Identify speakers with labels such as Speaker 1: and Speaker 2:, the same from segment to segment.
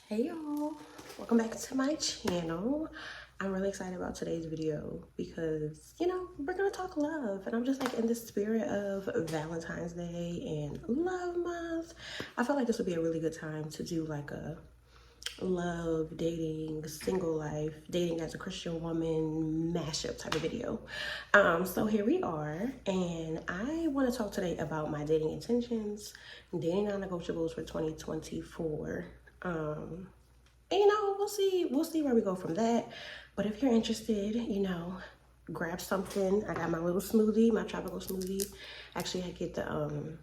Speaker 1: Hey y'all, welcome back to my channel. I'm really excited about today's video because we're gonna talk love, and I'm just like in the spirit of Valentine's Day and love month. I felt like this would be a really good time to do like a love, dating, single life, dating as a Christian woman mashup type of video. So here we are, and I want to talk today about my dating intentions, dating non-negotiables for 2024. And we'll see where we go from that. But if you're interested, grab something. I got my little smoothie, my tropical smoothie. Actually, I get the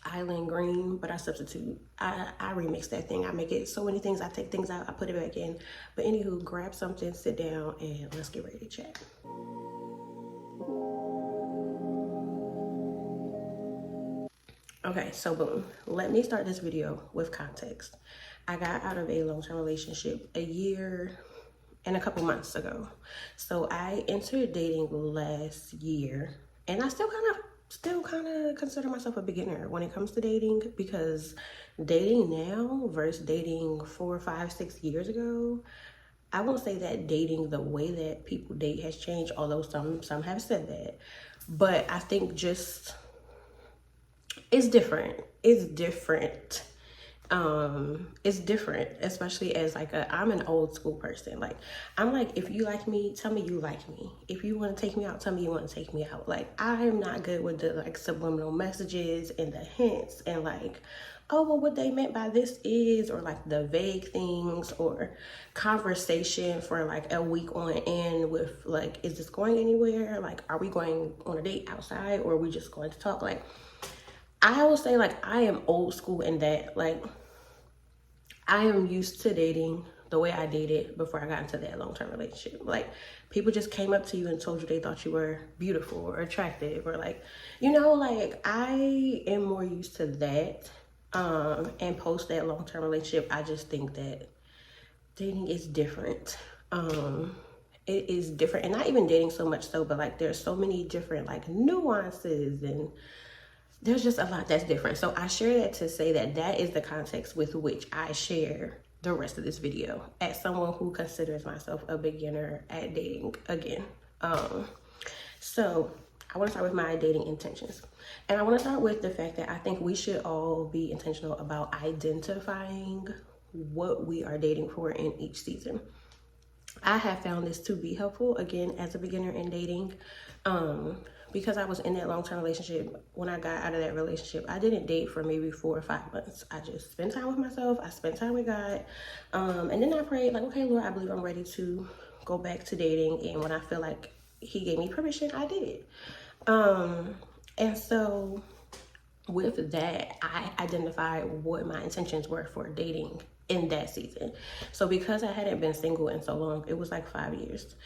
Speaker 1: island green, but I substitute. I remix that thing. I make it so many things. I take things out, I put it back in. But anywho, grab something, sit down, and let's get ready to chat. Okay, so boom. Let me start this video with context. I got out of a long-term relationship a year and a couple months ago. So I entered dating last year, and I still kind of consider myself a beginner when it comes to dating, because dating now versus dating 4, 5, 6 years ago, I won't say that dating the way that people date has changed, although some have said that. But I think just it's different. It's different. It's different, especially as like I'm an old school person. Like, I'm like, if you like me, tell me you like me. If you want to take me out, tell me you want to take me out. Like, I'm not good with the like subliminal messages and the hints and like, oh, well, what they meant by this is, or like the vague things, or conversation for like a week on end with like, is this going anywhere? Like, are we going on a date outside, or are we just going to talk? Like, I will say, like, I am old school in that, like, I am used to dating the way I dated before I got into that long-term relationship. Like, people just came up to you and told you they thought you were beautiful or attractive, or like, like, I am more used to that. And post that long-term relationship, I just think that dating is different. It is different, and not even dating so much so, but like, there's so many different like nuances, and there's just a lot that's different. So I share that to say that that is the context with which I share the rest of this video as someone who considers myself a beginner at dating again. So I want to start with my dating intentions. And I want to start with the fact that I think we should all be intentional about identifying what we are dating for in each season. I have found this to be helpful, again, as a beginner in dating, because I was in that long-term relationship. When I got out of that relationship, I didn't date for maybe 4 or 5 months. I just spent time with myself. I spent time with God. And then I prayed, like, okay, Lord, I believe I'm ready to go back to dating. And when I feel like he gave me permission, I did. And so with that, I identified what my intentions were for dating in that season. So because I hadn't been single in so long, it was like 5 years,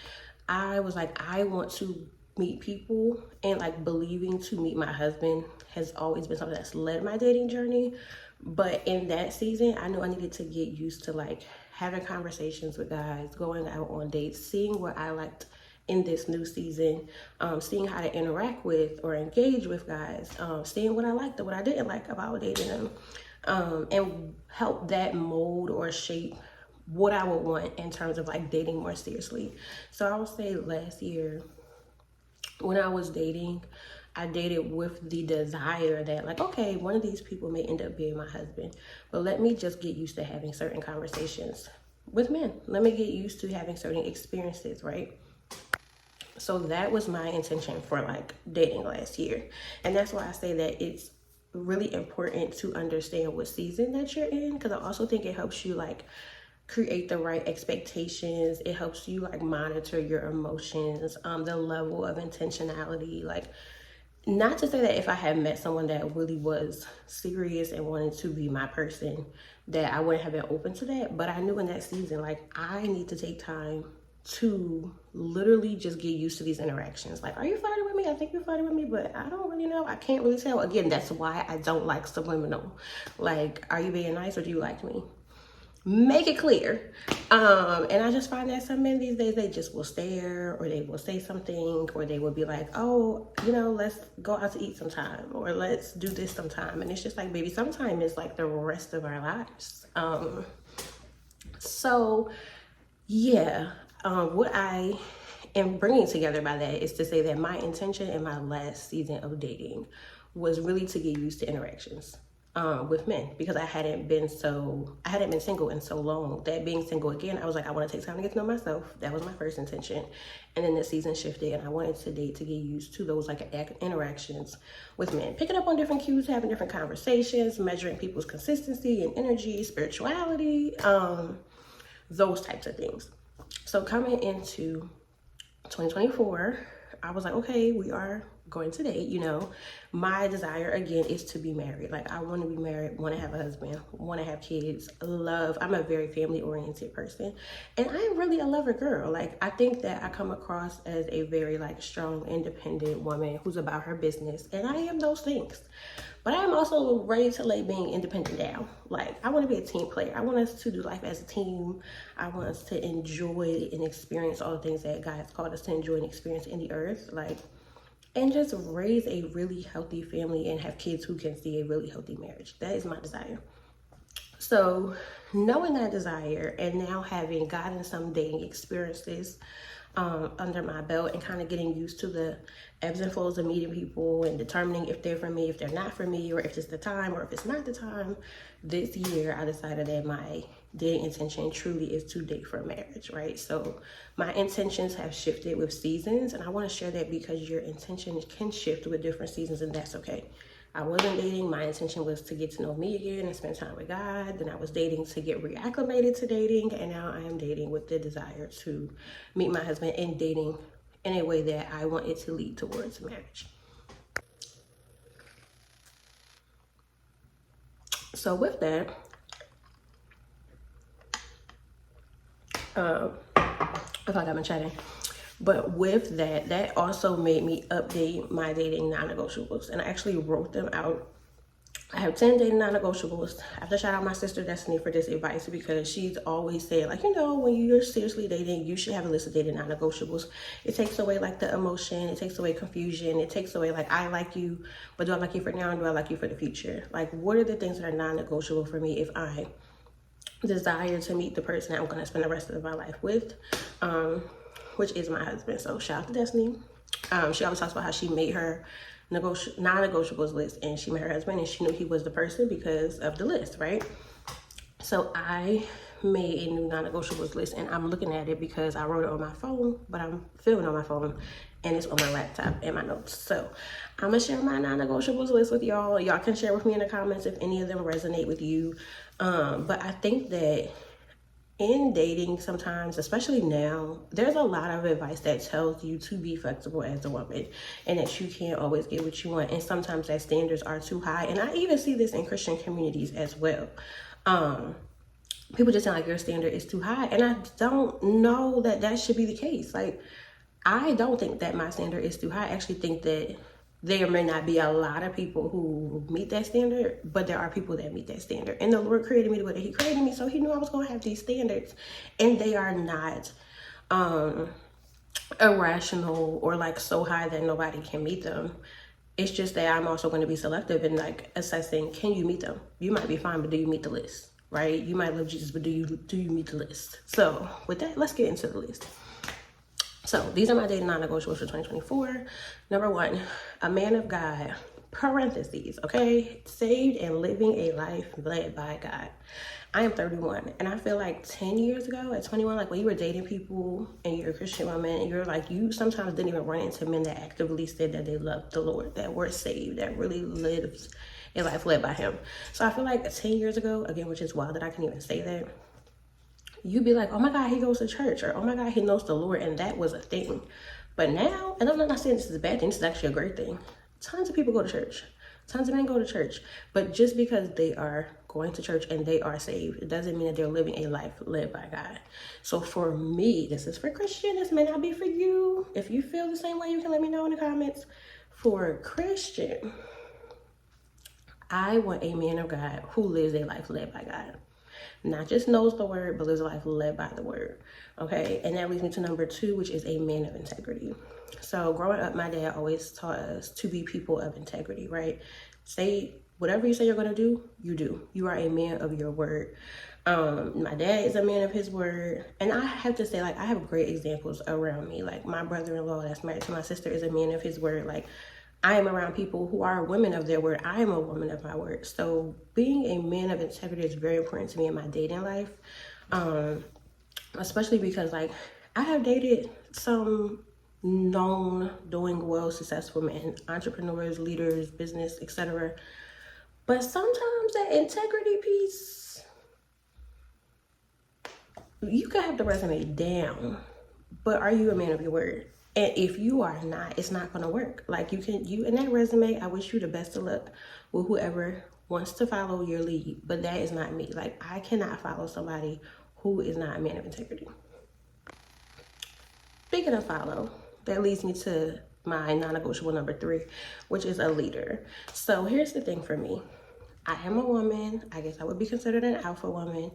Speaker 1: I was like, I want to meet people, and like believing to meet my husband has always been something that's led my dating journey. But in that season, I knew I needed to get used to like having conversations with guys, going out on dates, seeing what I liked in this new season, seeing how to interact with or engage with guys, seeing what I liked and what I didn't like about dating them, and help that mold or shape what I would want in terms of like dating more seriously. So I would say last year, when I was dating, I dated with the desire that like, okay, one of these people may end up being my husband, but let me just get used to having certain conversations with men. Let me get used to having certain experiences, right? So that was my intention for like dating last year. And that's why I say that it's really important to understand what season that you're in, because I also think it helps you like create the right expectations. It helps you like monitor your emotions, the level of intentionality. Like, not to say that if I had met someone that really was serious and wanted to be my person, that I wouldn't have been open to that. But I knew in that season, like, I need to take time to literally just get used to these interactions. Like, are you flirting with me? I think you're flirting with me, but I don't really know. I can't really tell. Again, that's why I don't like subliminal. Like, are you being nice or do you like me? Make it clear. And I just find that some men these days, they just will stare, or they will say something, or they will be like, oh, let's go out to eat sometime, or let's do this sometime. And it's just like, baby, sometime is like the rest of our lives. So yeah, what I am bringing together by that is to say that my intention in my last season of dating was really to get used to interactions with men, because I hadn't been single in so long that being single again, I was like, I want to take time to get to know myself. That was my first intention. And then the season shifted and I wanted to date to get used to those like interactions with men, picking up on different cues, having different conversations, measuring people's consistency and energy, spirituality, those types of things. So coming into 2024, I was like, okay, we are going to date. You know, my desire again is to be married. Like, I want to be married, want to have a husband, want to have kids, I'm a very family oriented person, and I am really a lover girl. Like, I think that I come across as a very like strong, independent woman who's about her business, and I am those things. But I'm also ready to lay being independent down. Like, I want to be a team player. I want us to do life as a team. I want us to enjoy and experience all the things that God has called us to enjoy and experience in the earth. Like, and just raise a really healthy family and have kids who can see a really healthy marriage. That is my desire. So knowing that desire and now having gotten some dating experiences under my belt and kind of getting used to the ebbs and flows of meeting people and determining if they're for me, if they're not for me, or if it's the time or if it's not the time, this year I decided that my dating intention truly is to date for marriage, right? So my intentions have shifted with seasons, and I want to share that because your intentions can shift with different seasons, and that's okay. I wasn't dating. My intention was to get to know me again and spend time with God. Then I was dating to get reacclimated to dating. And now I am dating with the desire to meet my husband and dating in a way that I want it to lead towards marriage. So with that, I feel like I've been chatting. But with that, that also made me update my dating non-negotiables. And I actually wrote them out. I have 10 dating non-negotiables. I have to shout out my sister Destiny for this advice, because she's always said, like, you know, when you're seriously dating, you should have a list of dating non-negotiables. It takes away like the emotion. It takes away confusion. It takes away like, I like you, but do I like you for now and do I like you for the future? Like, what are the things that are non-negotiable for me if I desire to meet the person that I'm going to spend the rest of my life with? Which is my husband. So shout out to Destiny. She always talks about how she made her non-negotiables list, and she met her husband and she knew he was the person because of the list, right? So I made a new non-negotiables list, and I'm looking at it because I wrote it on my phone, but I'm filming on my phone and it's on my laptop and my notes. So I'm gonna share my non-negotiables list with y'all. Y'all can share with me in the comments if any of them resonate with you. But I think that in dating sometimes, especially now, there's a lot of advice that tells you to be flexible as a woman and that you can't always get what you want. And sometimes that standards are too high. And I even see this in Christian communities as well. People just sound like your standard is too high. And I don't know that that should be the case. Like, I don't think that my standard is too high. I actually think that there may not be a lot of people who meet that standard, but there are people that meet that standard. And the Lord created me the way that he created me, so he knew I was going to have these standards. And they are not irrational or like so high that nobody can meet them. It's just that I'm also going to be selective in like assessing, can you meet them? You might be fine, but do you meet the list, right? You might love Jesus, but do you meet the list? So with that, let's get into the list. So these are my dating non-negotiables for 2024. Number 1, a man of God, parentheses, okay? Saved and living a life led by God. I am 31, and I feel like 10 years ago at 21, like when you were dating people and you're a Christian woman, and you're like, you sometimes didn't even run into men that actively said that they loved the Lord, that were saved, that really lives a life led by him. So I feel like 10 years ago, again, which is wild that I can even say that, you'd be like, oh my God, he goes to church, or oh my God, he knows the Lord, and that was a thing. But now, and I'm not saying this is a bad thing, this is actually a great thing. Tons of people go to church. Tons of men go to church. But just because they are going to church and they are saved, it doesn't mean that they're living a life led by God. So for me, this is for Christian, this may not be for you. If you feel the same way, you can let me know in the comments. For Christian, I want a man of God who lives a life led by God. Not just knows the word, but lives a life led by the word. Okay, and that leads me to number 2, which is a man of integrity. So growing up, my dad always taught us to be people of integrity, right? Say whatever you say you're going to do, you do. You are a man of your word. My dad is a man of his word. And I have to say, like, I have great examples around me. Like, my brother-in-law that's married to my sister is a man of his word. Like, I am around people who are women of their word. I am a woman of my word. So being a man of integrity is very important to me in my dating life. Especially because, like, I have dated some known, doing well, successful men, entrepreneurs, leaders, business, etc. But sometimes that integrity piece, you can have the resume down, but are you a man of your word? And if you are not, it's not gonna work. Like, you in that resume, I wish you the best of luck with whoever wants to follow your lead, but that is not me. Like, I cannot follow somebody who is not a man of integrity. Speaking of follow, that leads me to my non-negotiable number 3, which is a leader. So here's the thing for me. I am a woman. I guess I would be considered an alpha woman.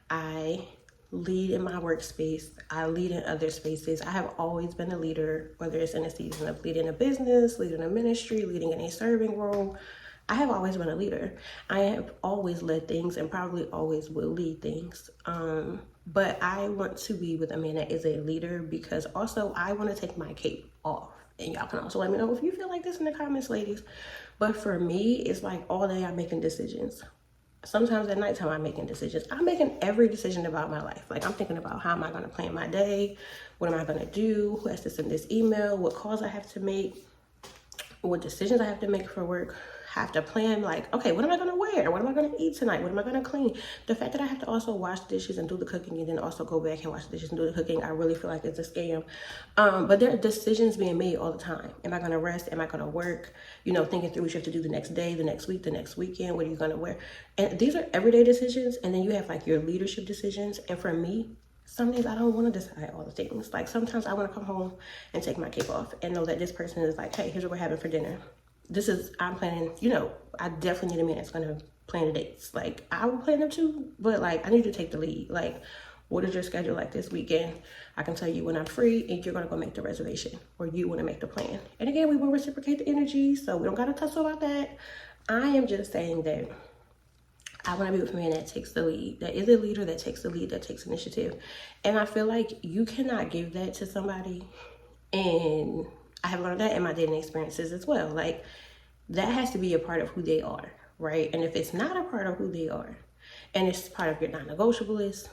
Speaker 1: I lead in my workspace. I lead in other spaces. I have always been a leader, whether it's in a season of leading a business, leading a ministry, leading in a serving role. I have always been a leader. I have always led things and probably always will lead things. But I want to be with a man that is a leader, because also I want to take my cape off. And y'all can also let me know if you feel like this in the comments, ladies. But for me, it's like all day I'm making decisions. Sometimes at nighttime I'm making decisions. I'm making every decision about my life. Like, I'm thinking about how am I going to plan my day? What am I going to do? Who has to send this email? What calls I have to make? What decisions I have to make for work? Have to plan, like, okay, what am I going to wear? What am I going to eat tonight? What am I going to clean? The fact that I have to also wash dishes and do the cooking and then also go back and wash the dishes and do the cooking, I really feel like it's a scam. But there are decisions being made all the time. Am I going to rest? Am I going to work? You know, thinking through what you have to do the next day, the next week, the next weekend. What are you going to wear? And these are everyday decisions. And then you have like your leadership decisions. And for me, some days I don't want to decide all the things. Like, sometimes I want to come home and take my cape off and know that this person is like, hey, here's what we're having for dinner. I'm planning, you know, I definitely need a man that's going to plan the dates. Like, I will plan them too, but like, I need to take the lead. Like, what is your schedule like this weekend? I can tell you when I'm free and you're going to go make the reservation, or you want to make the plan. And again, we will reciprocate the energy, so we don't got to tussle about that. I am just saying that I want to be with a man that takes the lead, that is a leader, that takes the lead, that takes initiative. And I feel like you cannot give that to somebody, and I have learned that in my dating experiences as well. Like, that has to be a part of who they are, right? And if it's not a part of who they are, and it's part of your non-negotiable list,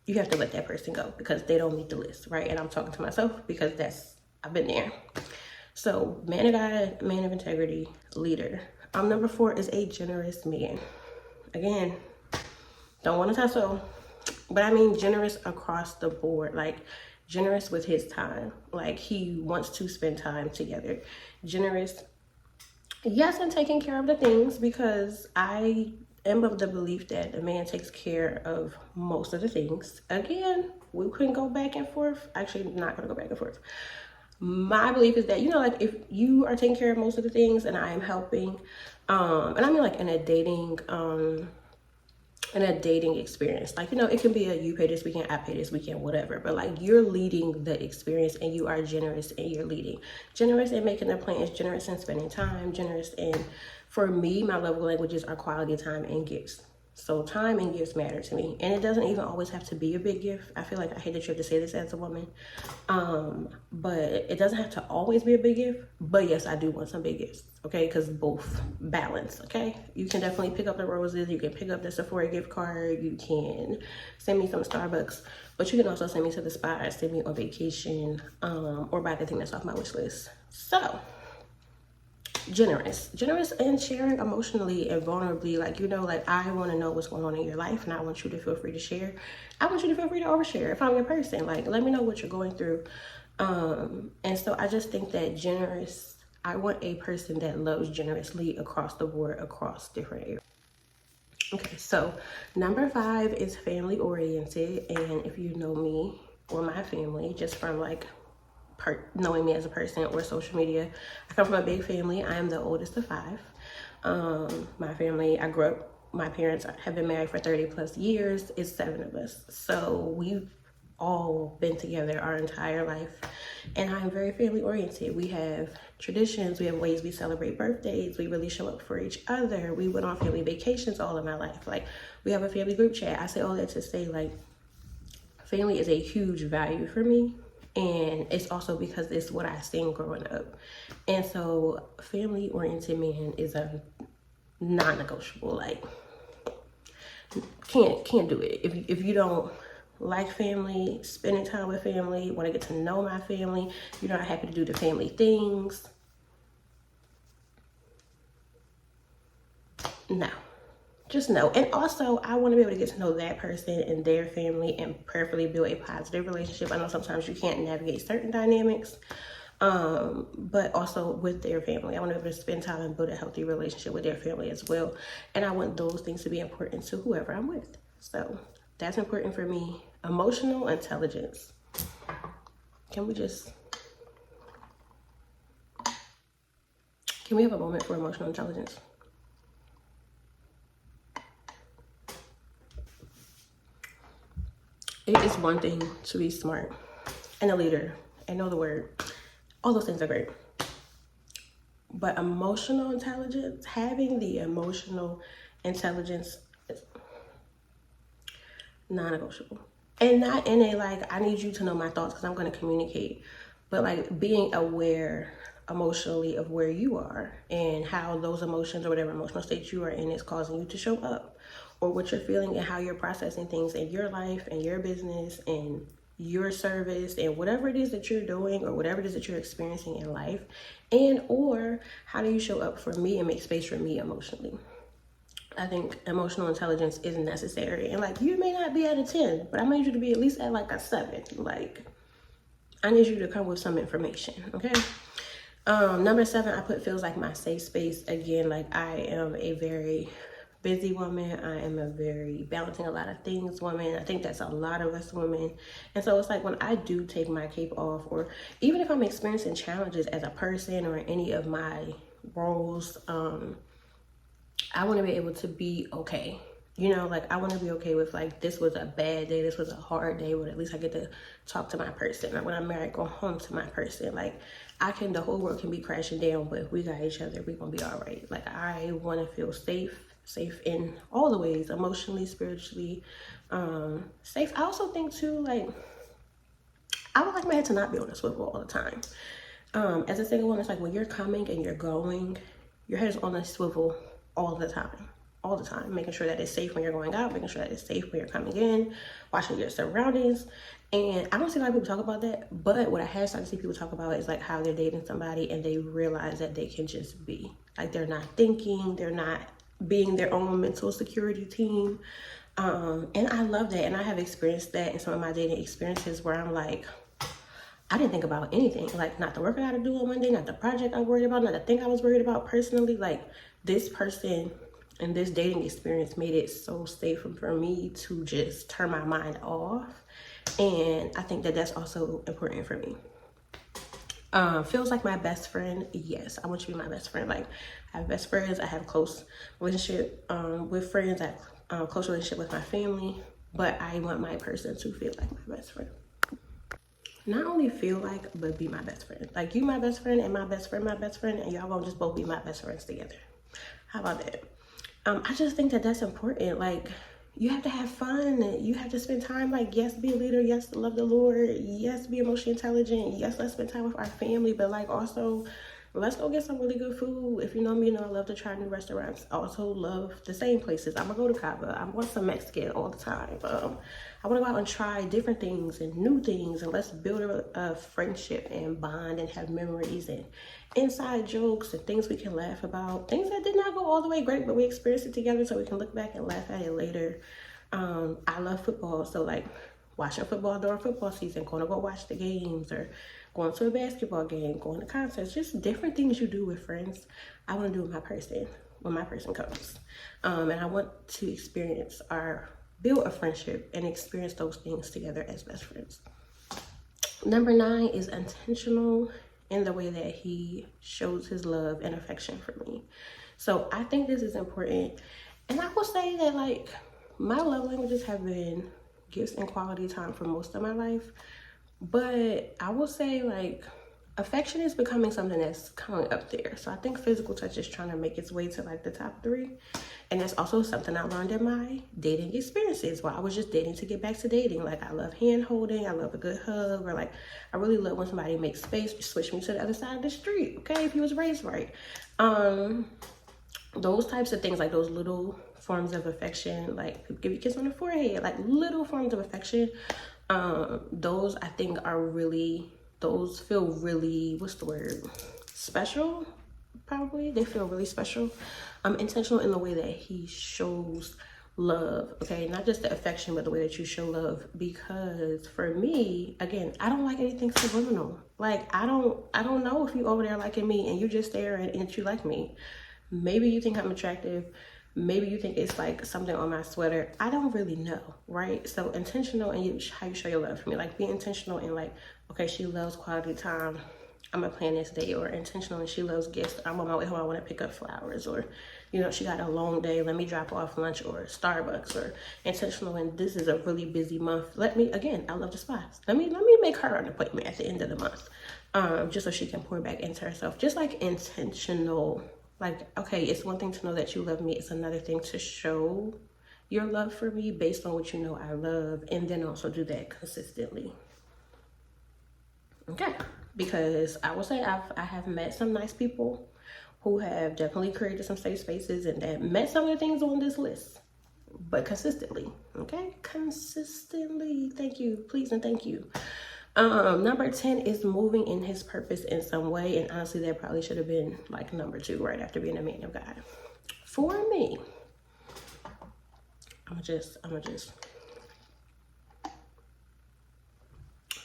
Speaker 1: you have to let that person go because they don't meet the list, right? And I'm talking to myself because I've been there. So, man of God, man of integrity, leader. Number 4 is a generous man. Again, don't want to tussle, but I mean generous across the board. Like, generous with his time. Like, he wants to spend time together. Generous, yes, and taking care of the things, because I am of the belief that a man takes care of most of the things. Again, we can go back and forth. Actually, not going to go back and forth. My belief is that, you know, like, if you are taking care of most of the things and I am helping, and I mean like in a dating experience, like, you know, it can be a you pay this weekend, I pay this weekend, whatever, but like, you're leading the experience and you are generous and you're leading. Generous in making the plans, generous in spending time, generous in, for me, my love languages are quality time and gifts. So time and gifts matter to me. And it doesn't even always have to be a big gift. I feel like I hate that you have to say this as a woman. But it doesn't have to always be a big gift. But yes, I do want some big gifts, okay? Because both balance, okay? You can definitely pick up the roses. You can pick up the Sephora gift card. You can send me some Starbucks. But you can also send me to the spa, send me on vacation, or buy the thing that's off my wish list. So, generous and sharing emotionally and vulnerably. Like, you know, like, I want to know what's going on in your life and I want you to feel free to share. I want you to feel free to overshare if I'm your person. Like, let me know what you're going through. And so I just think that generous, I want a person that loves generously across the board, across different areas. Okay, so number 5 is family oriented. And if you know me or my family just from like knowing me as a person or social media, I come from a big family. I am the oldest of 5. My family, I grew up, my parents have been married for 30 plus years. It's 7 of us. So we've all been together our entire life, and I'm very family oriented. We have traditions, we have ways we celebrate birthdays, we really show up for each other. We went on family vacations all of my life. Like, we have a family group chat. I say all that to say, like, family is a huge value for me, and it's also because it's what I seen growing up. And so family oriented man is a non-negotiable. Like, can't do it. If you don't like family, spending time with family, want to get to know my family, you're not happy to do the family things, no, just no. And also, I want to be able to get to know that person and their family and prayerfully build a positive relationship. I know sometimes you can't navigate certain dynamics, but also with their family. I want to be able to spend time and build a healthy relationship with their family as well. And I want those things to be important to whoever I'm with. So that's important for me. Emotional intelligence. Can we have a moment for emotional intelligence? It is one thing to be smart and a leader and know the word. All those things are great. But emotional intelligence, having the emotional intelligence is non-negotiable. And not in a, like, I need you to know my thoughts because I'm going to communicate. But, like, being aware emotionally of where you are and how those emotions or whatever emotional state you are in is causing you to show up, or what you're feeling and how you're processing things in your life and your business and your service and whatever it is that you're doing or whatever it is that you're experiencing in life. And or how do you show up for me and make space for me emotionally? I think emotional intelligence is necessary. And, like, you may not be at a 10, but I need you to be at least at like a 7. Like, I need you to come with some information, okay? Number 7, I put feels like my safe space. Again, like, I am a very busy woman. I am a very balancing a lot of things woman. I think that's a lot of us women. And so it's like, when I do take my cape off, or even if I'm experiencing challenges as a person or any of my roles, I want to be able to be okay. You know, like, I want to be okay with, like, this was a bad day, this was a hard day, but at least I get to talk to my person. Like, when I'm married, go home to my person. Like, the whole world can be crashing down, but if we got each other, we're gonna be all right. Like, I want to feel safe in all the ways, emotionally, spiritually, safe. I also think too, like, I would like my head to not be on a swivel all the time. As a single woman, it's like, when you're coming and you're going, your head is on a swivel all the time, making sure that it's safe when you're going out, making sure that it's safe when you're coming in, watching your surroundings. And I don't see a lot of people talk about that, but what I have started to see people talk about is, like, how they're dating somebody and they realize that they can just be, like, they're not thinking, they're not being their own mental security team. And I love that. And I have experienced that in some of my dating experiences where I'm like, I didn't think about anything, like, not the work I got to do on Monday, not the project I'm worried about, not the thing I was worried about personally. Like, this person and this dating experience made it so safe for me to just turn my mind off. And I think that that's also important for me. Feels like my best friend. Yes, I want you to be my best friend. Like, I have best friends, I have close relationship with friends, I have close relationship with my family, but I want my person to feel like my best friend. Not only feel like, but be my best friend. Like, you my best friend and my best friend, and y'all gonna just both be my best friends together. How about that? I just think that that's important. Like, you have to have fun. You have to spend time. Like, yes, be a leader. Yes, love the Lord. Yes, be emotionally intelligent. Yes, let's spend time with our family. But, like, also, let's go get some really good food. If you know me, you know I love to try new restaurants. I also love the same places. I'm gonna go to Cava. I want some Mexican all the time. I want to go out and try different things and new things, and let's build a friendship and bond and have memories and inside jokes and things we can laugh about. Things that did not go all the way great, but we experienced it together so we can look back and laugh at it later. I love football, so, like, watching football during football season, going to go watch the games, or going to a basketball game, going to concerts, just different things you do with friends. I want to do with my person when my person comes. And I want to build a friendship and experience those things together as best friends. Number 9 is intentional in the way that he shows his love and affection for me. So I think this is important. And I will say that, like, my love languages have been gifts and quality time for most of my life. But I will say, like, affection is becoming something that's coming up there. So I think physical touch is trying to make its way to like the top 3. And that's also something I learned in my dating experiences while I was just dating to get back to dating. Like, I love hand holding, I love a good hug, or like, I really love when somebody makes space, switch me to the other side of the street, okay, if you was raised right. Those types of things, like those little forms of affection, like give you a kiss on the forehead, like little forms of affection, those I think are really, those feel really, what's the word, special, probably. They feel really special. Intentional in the way that he shows love, okay, not just the affection, but the way that you show love. Because for me, again, I don't like anything subliminal. Like, I don't know if you over there liking me and you just there and you like me. Maybe you think I'm attractive, maybe you think it's like something on my sweater, I don't really know, right? So intentional in how you show your love for me. Like, be intentional in like, okay, she loves quality time, I'm gonna plan this day. Or intentional and she loves gifts, I'm on my way home, I want to pick up flowers. Or, you know, she got a long day, let me drop off lunch or Starbucks. Or intentional and this is a really busy month, let me, again, I love the spas, let me make her an appointment at the end of the month, just so she can pour back into herself. Just like intentional. Like, okay, it's one thing to know that you love me, it's another thing to show your love for me based on what you know I love, and then also do that consistently. Okay, because I will say I have met some nice people who have definitely created some safe spaces and that met some of the things on this list, but consistently, okay? Consistently, thank you, please and thank you. Number 10 is moving in his purpose in some way. And honestly, that probably should have been like number 2 right after being a man of God. For me, I'm just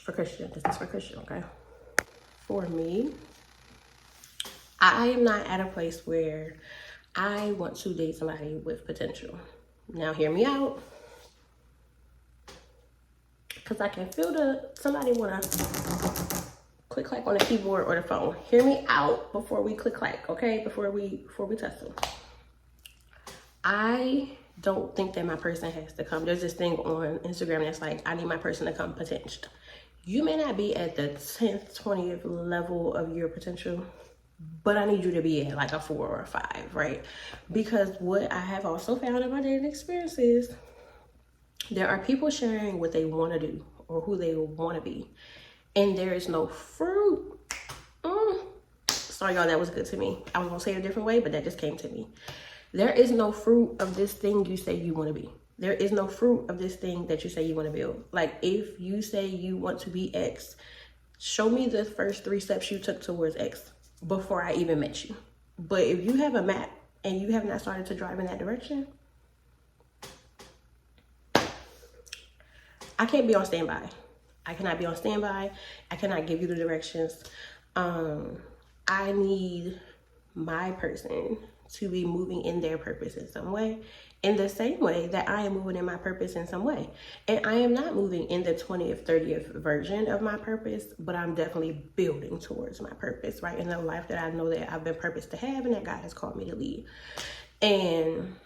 Speaker 1: for Christian, this is for Christian, okay? For me, I am not at a place where I want to date somebody with potential. Now hear me out. Because I can feel somebody want to click clack on the keyboard or the phone. Hear me out before we click clack, okay? Before we tussle. I don't think that my person has to come. There's this thing on Instagram that's like, I need my person to come potential. You may not be at the 10th, 20th level of your potential, but I need you to be at like a 4 or a 5, right? Because what I have also found in my dating experiences, there are people sharing what they want to do or who they want to be, and there is no fruit. Sorry, y'all, that was good to me. I was gonna say it a different way, but that just came to me. There is no fruit of this thing you say you want to be. There is no fruit of this thing that you say you want to build. Like, if you say you want to be X, show me the first 3 steps you took towards X before I even met you. But if you have a map and you have not started to drive in that direction, I can't be on standby. I cannot be on standby. I cannot give you the directions. I need my person to be moving in their purpose in some way, in the same way that I am moving in my purpose in some way. And I am not moving in the 20th, 30th version of my purpose, but I'm definitely building towards my purpose, right? In the life that I know that I've been purposed to have and that God has called me to lead. And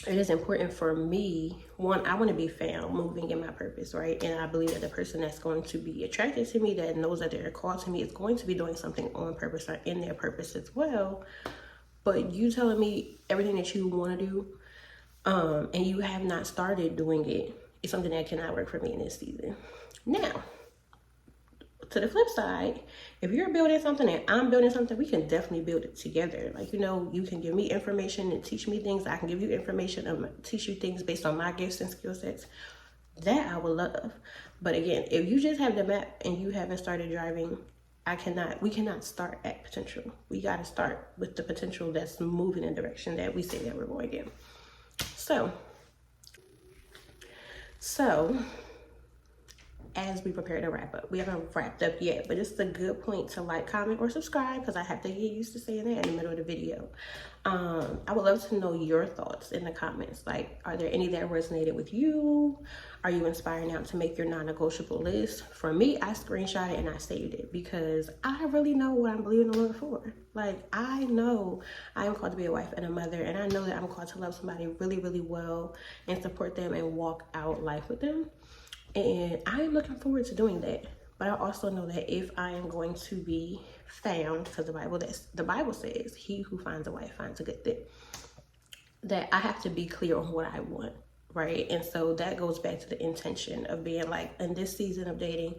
Speaker 1: it is important for me, one, I want to be found moving in my purpose, right? And I believe that the person that's going to be attracted to me, that knows that they're called to me, is going to be doing something on purpose or in their purpose as well. But you telling me everything that you want to do, and you have not started doing it, is something that cannot work for me in this season. Now, to the flip side, if you're building something and I'm building something, we can definitely build it together. Like, you know, you can give me information and teach me things. I can give you information and teach you things based on my gifts and skill sets. That I would love. But again, if you just have the map and you haven't started driving, we cannot start at potential. We got to start with the potential that's moving in the direction that we say that we're going in. So as we prepare to wrap up. We haven't wrapped up yet, but it's a good point to like, comment, or subscribe, because I have to get used to saying that in the middle of the video. I would love to know your thoughts in the comments. Like, are there any that resonated with you? Are you inspired now to make your non-negotiable list? For me, I screenshot it and I saved it because I really know what I'm believing the Lord for. Like, I know I am called to be a wife and a mother, and I know that I'm called to love somebody really, really well and support them and walk out life with them. And I am looking forward to doing that. But I also know that if I am going to be found, because the Bible says, he who finds a wife finds a good thing, that I have to be clear on what I want, right? And so that goes back to the intention of being like, in this season of dating,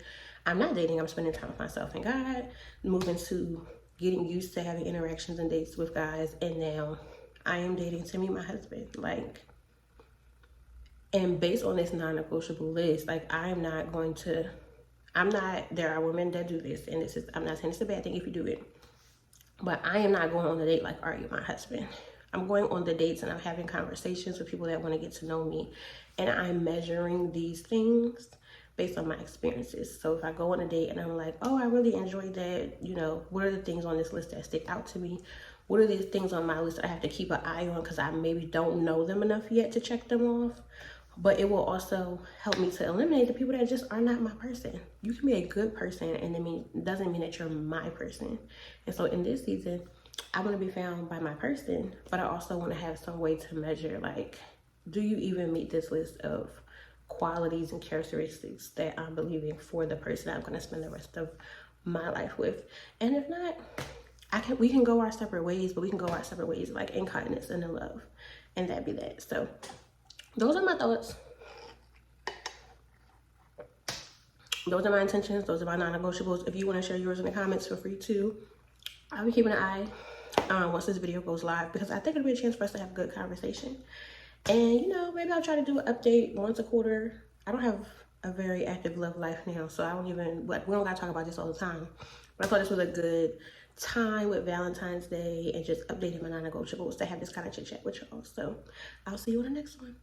Speaker 1: I'm not dating, I'm spending time with myself and God, moving to getting used to having interactions and dates with guys, and now I am dating to meet my husband. Like, and based on this non-negotiable list, like, there are women that do this, and I'm not saying it's a bad thing if you do it, but I am not going on a date like, are you my husband? I'm going on the dates and I'm having conversations with people that want to get to know me, and I'm measuring these things based on my experiences. So if I go on a date and I'm like, oh, I really enjoyed that, you know, what are the things on this list that stick out to me? What are the things on my list that I have to keep an eye on because I maybe don't know them enough yet to check them off? But it will also help me to eliminate the people that just are not my person. You can be a good person, and it doesn't mean that you're my person. And so in this season, I want to be found by my person, but I also want to have some way to measure, like, do you even meet this list of qualities and characteristics that I'm believing for the person I'm going to spend the rest of my life with? And if not, we can go our separate ways, but we can go our separate ways, like, in kindness and in love, and that be that. So those are my thoughts. Those are my intentions. Those are my non-negotiables. If you want to share yours in the comments, feel free to. I'll be keeping an eye once this video goes live, because I think it'll be a chance for us to have a good conversation. And, you know, maybe I'll try to do an update once a quarter. I don't have a very active love life now, so we don't got to talk about this all the time. But I thought this was a good time with Valentine's Day and just updating my non-negotiables to have this kind of chit chat with y'all. So I'll see you on the next one.